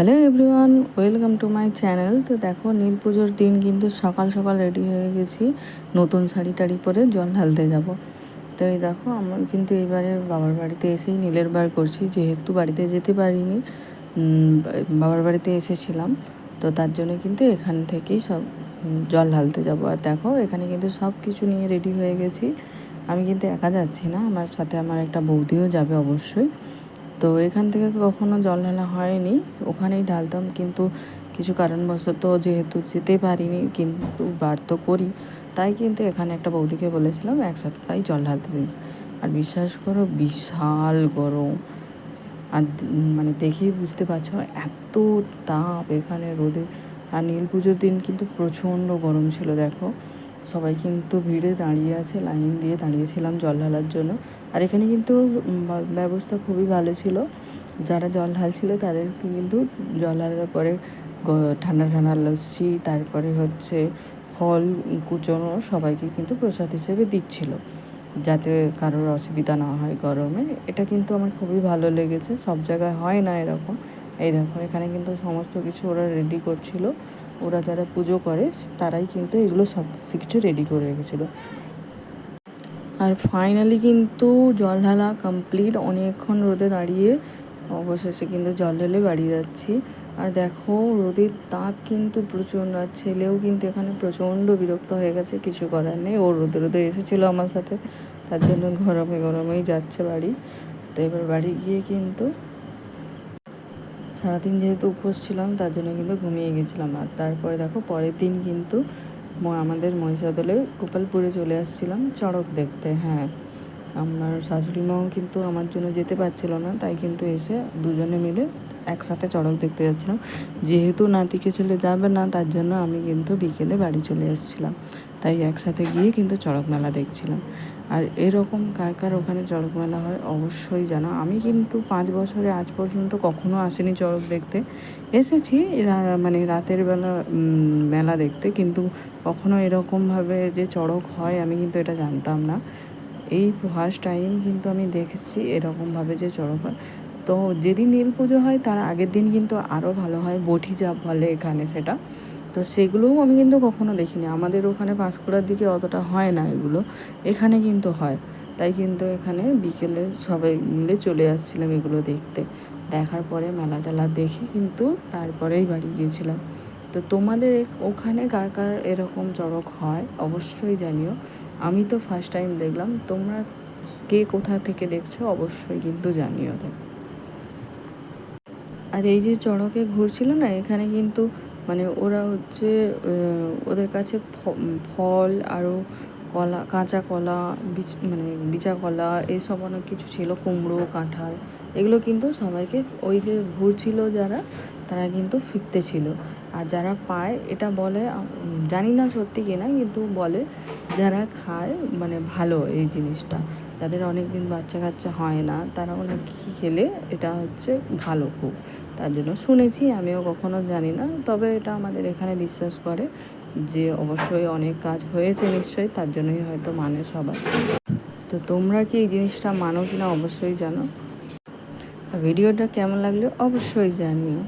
Hello everyone, welcome to my channel. তো দেখো, নীল পুজোর দিন কিন্তু সকাল সকাল রেডি হয়ে গেছি, নতুন শাড়ি টাড়ি পরে জল ঢালতে যাব। তো এই দেখো, আমার কিন্তু এইবারে বাবার বাড়িতে এসেই নীলের বার করছি, যেহেতু বাড়িতে যেতে পারিনি, বাবার বাড়িতে এসেছিলাম। তো তার জন্য কিন্তু এখান থেকেই সব জল ঢালতে যাব। আর দেখো, এখানে কিন্তু সব কিছু নিয়ে রেডি হয়ে গেছি। আমি কিন্তু একা যাচ্ছি না, আমার সাথে আমার একটা বৌদিও যাবে অবশ্যই। তো এখান থেকে কখনো জল ঢালা হয়নি, ওখানেই ঢালতাম, কিন্তু কিছু কারণবশত যেহেতু যেতে পারিনি, কিন্তু বার তো করি, তাই কিন্তু এখানে একটা বৌদিকে বলেছিলাম একসাথে তাই জল ঢালতে দিই। আর বিশ্বাস করো, বিশাল গরম। আর মানে দেখেই বুঝতে পারছো এত তাপ এখানে রোদে। আর নীল পুজোর দিন কিন্তু প্রচণ্ড গরম ছিল। দেখো, সবাই কিন্তু ভিড়ে দাঁড়িয়ে আছে, লাইন দিয়ে দাঁড়িয়েছিলাম জল ঢালার জন্য। আর এখানে কিন্তু ব্যবস্থা খুবই ভালো ছিল। যারা জল ঢালছিল তাদেরকে কিন্তু জল ঢালার পরে ঠান্ডা ঠান্ডা লস্যি, তারপরে হচ্ছে ফল কুচনো সবাইকে কিন্তু প্রসাদ হিসেবে দিচ্ছিল, যাতে কারোর অসুবিধা না হয় গরমে। এটা কিন্তু আমার খুবই ভালো লেগেছে, সব জায়গায় হয় না এরকম। এই দেখো, এখানে কিন্তু সমস্ত কিছু ওরা রেডি করছিল। ওরা যারা পুজো করে তারাই কিন্তু এগুলো সব কিছু রেডি করে রেখেছিলো। আর ফাইনালি কিন্তু জল ঢালা কমপ্লিট। অনেকক্ষণ রোদে দাঁড়িয়ে অবশেষে কিন্তু জল ঢেলে বাড়ি যাচ্ছি। আর দেখো, রোদের তাপ কিন্তু প্রচণ্ড। আর ছেলেও কিন্তু এখানে প্রচণ্ড বিরক্ত হয়ে গেছে, কিছু করার নেই। ও রোদে রোদে এসেছিলো আমার সাথে, তার জন্য গরমে গরমেই যাচ্ছে বাড়ি। তো এবার বাড়ি গিয়ে কিন্তু সারাদিন যেহেতু উপোস ছিলাম, তার জন্য কিন্তু ঘুমিয়ে গেছিলাম। আর তারপরে দেখো, পরের দিন কিন্তু আমাদের মহিষাদলে গোপালপুরে চলে আসছিলাম চড়ক দেখতে। হ্যাঁ, আমার শাশুড়ি মাও কিন্তু আমার জন্য যেতে পারছিল না, তাই কিন্তু এসে দুজনে মিলে একসাথে চড়ক দেখতে যাচ্ছিলাম। যেহেতু নাতিকে ছেলে যাবে না, তার জন্য আমি কিন্তু বিকেলে বাড়ি চলে এসেছিলাম, তাই একসাথে গিয়ে কিন্তু চড়ক মেলা দেখছিলাম। আর এরকম কার কার ওখানে চড়ক মেলা হয় অবশ্যই জানো। আমি কিন্তু 5 বছরে আজ পর্যন্ত কখনো আসিনি চড়ক দেখতে। এসেছি মানে রাতের বেলা মেলা দেখতে, কিন্তু কখনো এরকমভাবে যে চড়ক হয় আমি কিন্তু এটা জানতাম না। এই ফার্স্ট টাইম কিন্তু আমি দেখেছি এরকমভাবে যে চড়ক হয়। তো যেদিন নীল পুজো হয় তার আগের দিন কিন্তু আরও ভালো হয়, বঠি চাপ বলে এখানে সেটা। তো সেগুলোও আমি কিন্তু কখনো দেখিনি। আমাদের ওখানে পাঁশকুড়ার দিকে অতটা হয় না এগুলো, এখানে কিন্তু হয়। তাই কিন্তু এখানে বিকেলে সবাই মিলে চলে আসছিলাম এগুলো দেখতে। দেখার পরে মেলা টেলা দেখে কিন্তু তারপরেই বাড়ি গিয়েছিলাম। তো তোমাদের ওখানে কার কার এরকম চড়ক হয় অবশ্যই জানিও। আমি তো ফার্স্ট টাইম দেখলাম, তোমরা কে কোথা থেকে দেখছো অবশ্যই কিন্তু জানিও। আর এই যে চড়কে ঘুরছিল না, এখানে কিন্তু মানে ওরা হচ্ছে ওদের কাছে ফল আরও কলা, কাঁচা কলা, মানে বিচা কলা, এসব অনেক কিছু ছিল, কুমড়ো, কাঁঠাল, এগুলো কিন্তু সবাইকে ওই যে ঘুরছিল যারা, তারা কিন্তু ফিরতে ছিল। আর যারা পায়, এটা বলে, জানি না সত্যি কিনা, কিন্তু বলে যারা খায় মানে ভালো এই জিনিসটা, যাদের অনেক দিন বাচ্চা কাচ্চা হয় না, তারাও নাকি খেলে এটা হচ্ছে ভালো খুব। তার জন্য শুনেছি, আমিও কখনো জানি না, তবে এটা আমাদের এখানে বিশ্বাস করে যে অবশ্যই অনেক কাজ হয়েছে নিশ্চয়ই, তার জন্যই হয়তো মানে সবাই। তো তোমরা কি এই জিনিসটা মানো কিনা অবশ্যই জানো। ভিডিওটা কেমন লাগলো অবশ্যই জানিও।